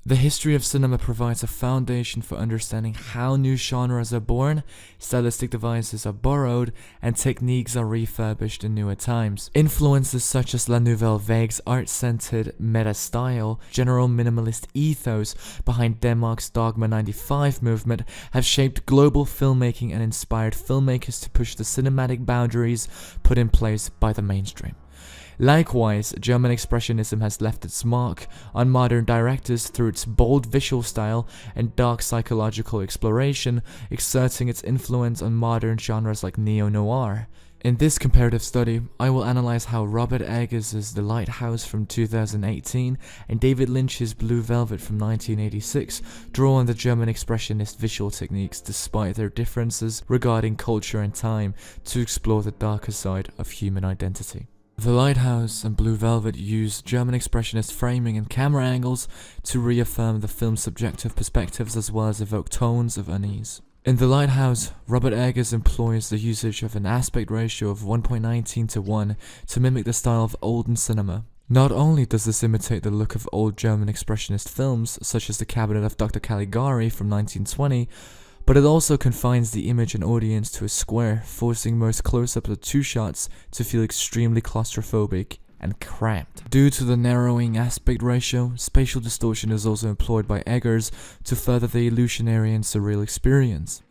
The history of cinema provides a foundation for understanding how new genres are born, stylistic devices are borrowed, and techniques are refurbished in newer times. Influences such as La Nouvelle Vague's art-centered meta-style, general minimalist ethos behind Denmark's Dogma 95 movement have shaped global filmmaking and inspired filmmakers to push the cinematic boundaries put in place by the mainstream. Likewise, German Expressionism has left its mark on modern directors through its bold visual style and dark psychological exploration, exerting its influence on modern genres like neo-noir. In this comparative study, I will analyze how Robert Eggers' The Lighthouse from 2018 and David Lynch's Blue Velvet from 1986 draw on the German Expressionist visual techniques despite their differences regarding culture and time to explore the darker side of human identity. The Lighthouse and Blue Velvet use German Expressionist framing and camera angles to reaffirm the film's subjective perspectives as well as evoke tones of unease. In The Lighthouse, Robert Eggers employs the usage of an aspect ratio of 1.19:1 to mimic the style of olden cinema. Not only does this imitate the look of old German Expressionist films, such as The Cabinet of Dr. Caligari from 1920, but it also confines the image and audience to a square, forcing most close-ups of two shots to feel extremely claustrophobic and cramped. Due to the narrowing aspect ratio, spatial distortion is also employed by Eggers to further the illusionary and surreal experience.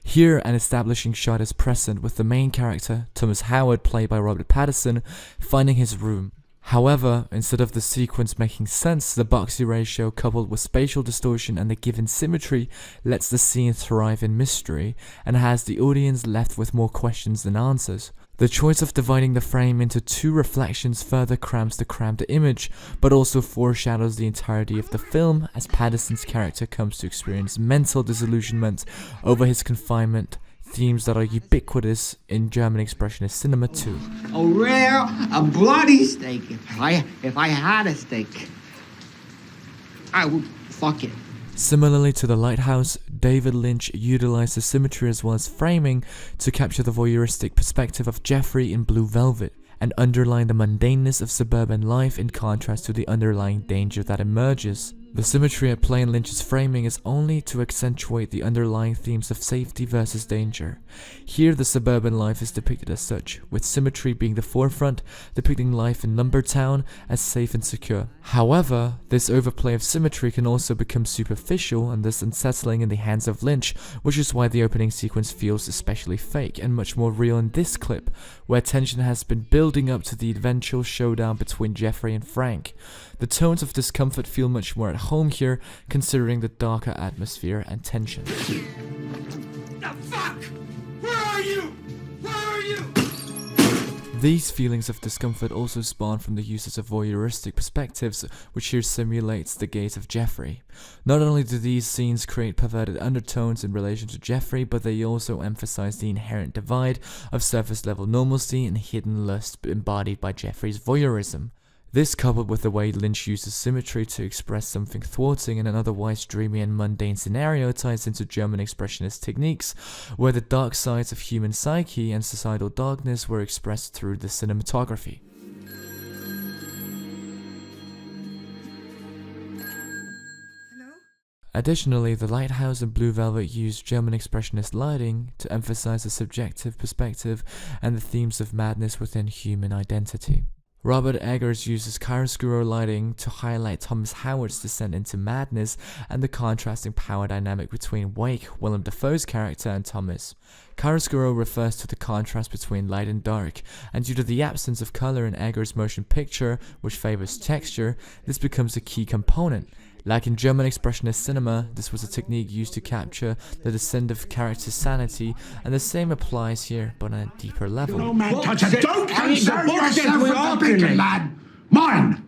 Here, an establishing shot is present with the main character, Thomas Howard, played by Robert Pattinson, finding his room. However, instead of the sequence making sense, the boxy ratio coupled with spatial distortion and the given symmetry lets the scene thrive in mystery and has the audience left with more questions than answers. The choice of dividing the frame into two reflections further cramps the cramped image, but also foreshadows the entirety of the film as Pattinson's character comes to experience mental disillusionment over his confinement, themes that are ubiquitous in German Expressionist cinema too. A rare, a bloody steak. If I had a steak, I would fuck it. Similarly to The Lighthouse, David Lynch utilized the symmetry as well as framing to capture the voyeuristic perspective of Jeffrey in Blue Velvet and underline the mundaneness of suburban life in contrast to the underlying danger that emerges. The symmetry at play in Lynch's framing is only to accentuate the underlying themes of safety versus danger. Here the suburban life is depicted as such, with symmetry being the forefront, depicting life in Lumbertown as safe and secure. However, this overplay of symmetry can also become superficial and thus unsettling in the hands of Lynch, which is why the opening sequence feels especially fake and much more real in this clip, where tension has been building up to the eventual showdown between Jeffrey and Frank. The tones of discomfort feel much more at home here, considering the darker atmosphere and tension. The fuck? Where are you? Where are you? These feelings of discomfort also spawn from the uses of voyeuristic perspectives, which here simulates the gaze of Jeffrey. Not only do these scenes create perverted undertones in relation to Jeffrey, but they also emphasize the inherent divide of surface-level normalcy and hidden lust embodied by Jeffrey's voyeurism. This, coupled with the way Lynch uses symmetry to express something thwarting in an otherwise dreamy and mundane scenario, ties into German Expressionist techniques, where the dark sides of human psyche and societal darkness were expressed through the cinematography. Additionally, The Lighthouse and Blue Velvet use German Expressionist lighting to emphasize the subjective perspective and the themes of madness within human identity. Robert Eggers uses chiaroscuro lighting to highlight Thomas Howard's descent into madness and the contrasting power dynamic between Wake, Willem Dafoe's character, and Thomas. Chiaroscuro refers to the contrast between light and dark, and due to the absence of color in Eggers' motion picture, which favors texture, this becomes a key component. Like in German Expressionist cinema, this was a technique used to capture the descent of character sanity, and the same applies here, but on a deeper level. No man touch it. Don't concern yourself with the beacon, lad. Mine.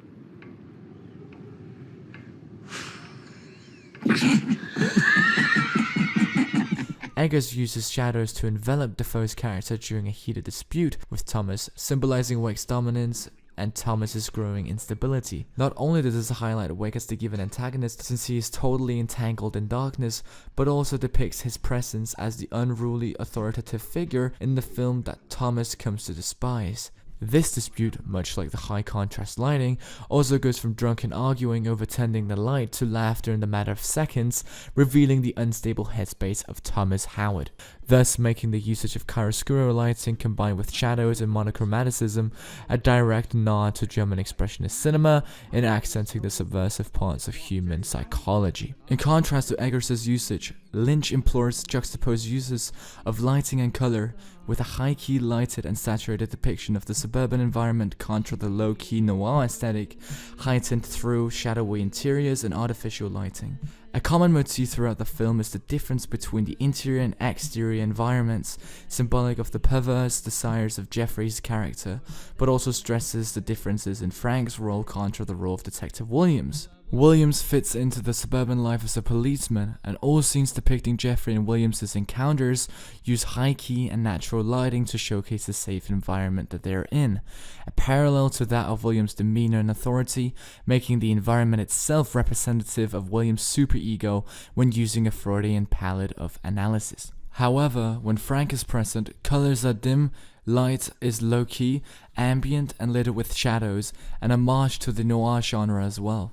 Eggers uses shadows to envelop Dafoe's character during a heated dispute with Thomas, symbolizing Wake's dominance and Thomas's growing instability. Not only does this highlight Wake as the given antagonist since he is totally entangled in darkness, but also depicts his presence as the unruly authoritative figure in the film that Thomas comes to despise. This dispute, much like the high contrast lighting, also goes from drunken arguing over tending the light to laughter in the matter of seconds, revealing the unstable headspace of Thomas Howard, thus making the usage of chiaroscuro lighting combined with shadows and monochromaticism a direct nod to German Expressionist cinema in accenting the subversive parts of human psychology. In contrast to Eggers' usage, Lynch implores juxtaposed uses of lighting and color, with a high-key lighted and saturated depiction of the suburban environment contra the low-key noir aesthetic, heightened through shadowy interiors and artificial lighting. A common motif throughout the film is the difference between the interior and exterior environments, symbolic of the perverse desires of Jeffrey's character, but also stresses the differences in Frank's role contra the role of Detective Williams. Williams fits into the suburban life as a policeman, and all scenes depicting Jeffrey and Williams' encounters use high-key and natural lighting to showcase the safe environment that they are in, a parallel to that of Williams' demeanor and authority, making the environment itself representative of Williams' superego when using a Freudian palette of analysis. However, when Frank is present, colors are dim, light is low-key, ambient, and littered with shadows, an homage to the noir genre as well.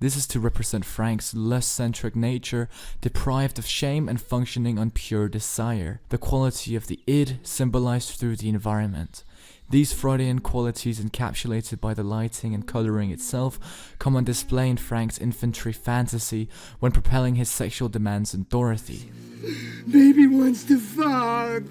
This is to represent Frank's lust-centric nature, deprived of shame and functioning on pure desire, the quality of the id symbolized through the environment. These Freudian qualities, encapsulated by the lighting and coloring itself, come on display in Frank's infantry fantasy when propelling his sexual demands on Dorothy. Baby wants to fuck.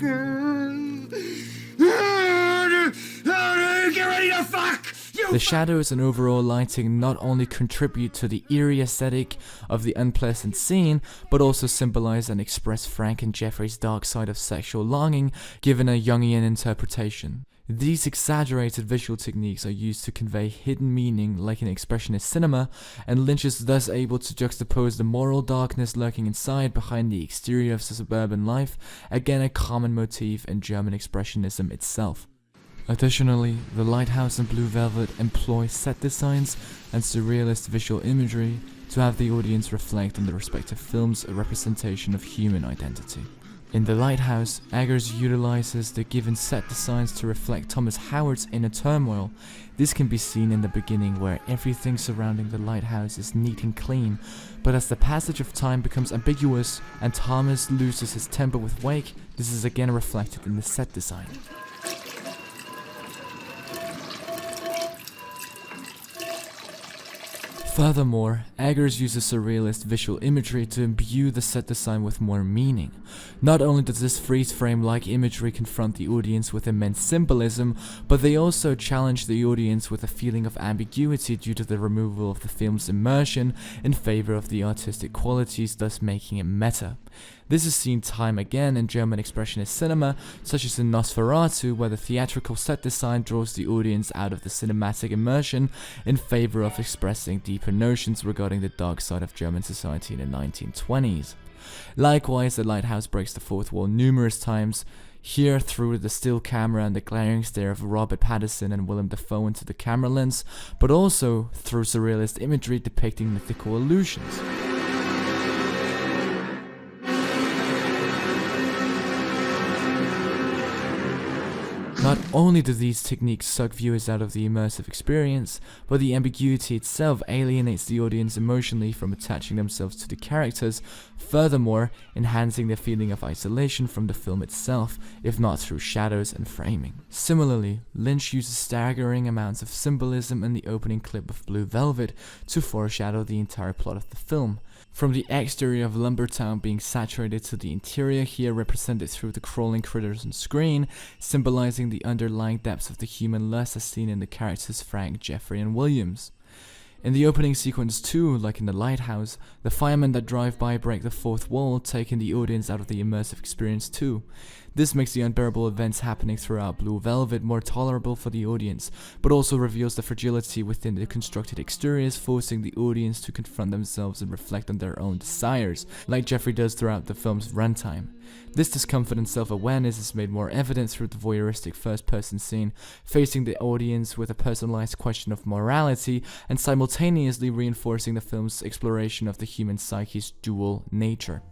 Get ready to fuck! The shadows and overall lighting not only contribute to the eerie aesthetic of the unpleasant scene, but also symbolize and express Frank and Jeffrey's dark side of sexual longing, given a Jungian interpretation. These exaggerated visual techniques are used to convey hidden meaning like in Expressionist cinema, and Lynch is thus able to juxtapose the moral darkness lurking inside behind the exterior of suburban life, again a common motif in German Expressionism itself. Additionally, the Lighthouse and Blue Velvet employ set designs and surrealist visual imagery to have the audience reflect on the respective film's representation of human identity. In The Lighthouse, Eggers utilizes the given set designs to reflect Thomas Howard's inner turmoil. This can be seen in the beginning where everything surrounding the lighthouse is neat and clean, but as the passage of time becomes ambiguous and Thomas loses his temper with Wake, this is again reflected in the set design. Furthermore, Eggers uses surrealist visual imagery to imbue the set design with more meaning. Not only does this freeze-frame-like imagery confront the audience with immense symbolism, but they also challenge the audience with a feeling of ambiguity due to the removal of the film's immersion in favor of the artistic qualities, thus making it meta. This is seen time again in German Expressionist cinema, such as in Nosferatu, where the theatrical set design draws the audience out of the cinematic immersion in favor of expressing deeper notions regarding the dark side of German society in the 1920s. Likewise, The Lighthouse breaks the fourth wall numerous times, here through the still camera and the glaring stare of Robert Pattinson and Willem Dafoe into the camera lens, but also through surrealist imagery depicting mythical illusions. Not only do these techniques suck viewers out of the immersive experience, but the ambiguity itself alienates the audience emotionally from attaching themselves to the characters, furthermore enhancing their feeling of isolation from the film itself, if not through shadows and framing. Similarly, Lynch uses staggering amounts of symbolism in the opening clip of Blue Velvet to foreshadow the entire plot of the film. From the exterior of Lumbertown being saturated to the interior here represented through the crawling critters on screen, symbolizing the underlying depths of the human lust as seen in the characters Frank, Jeffrey, and Williams. In the opening sequence too, like in The Lighthouse, the firemen that drive by break the fourth wall, taking the audience out of the immersive experience too. This makes the unbearable events happening throughout Blue Velvet more tolerable for the audience, but also reveals the fragility within the constructed exteriors, forcing the audience to confront themselves and reflect on their own desires, like Jeffrey does throughout the film's runtime. This discomfort and self-awareness is made more evident through the voyeuristic first-person scene, facing the audience with a personalized question of morality and simultaneously reinforcing the film's exploration of the human psyche's dual nature.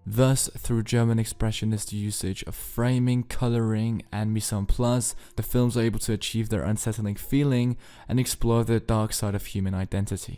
Thus, through German Expressionist usage of framing, coloring, and mise en place, the films are able to achieve their unsettling feeling and explore the dark side of human identity.